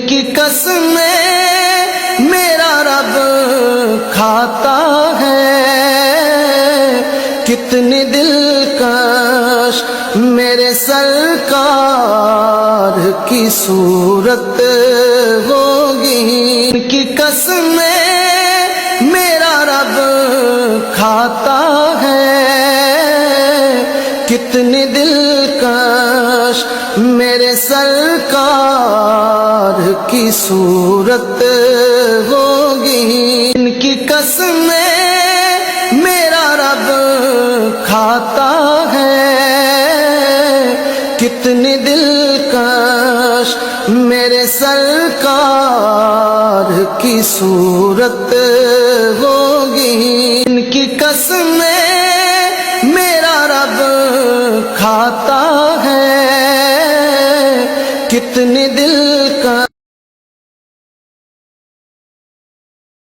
کی قسمیں میرا رب کھاتا ہے، کتنی دلکش میرے سرکار کی صورت ہوگی، ان کی قسمیں میرا رب کھاتا ہے، کتنی دلکش میرے سرکار کی صورت ہوگی، ان کی قسمیں میرا رب کھاتا ہے، کتنی دلکش میرے سرکار کی صورت ہوگی، ان کی قسمیں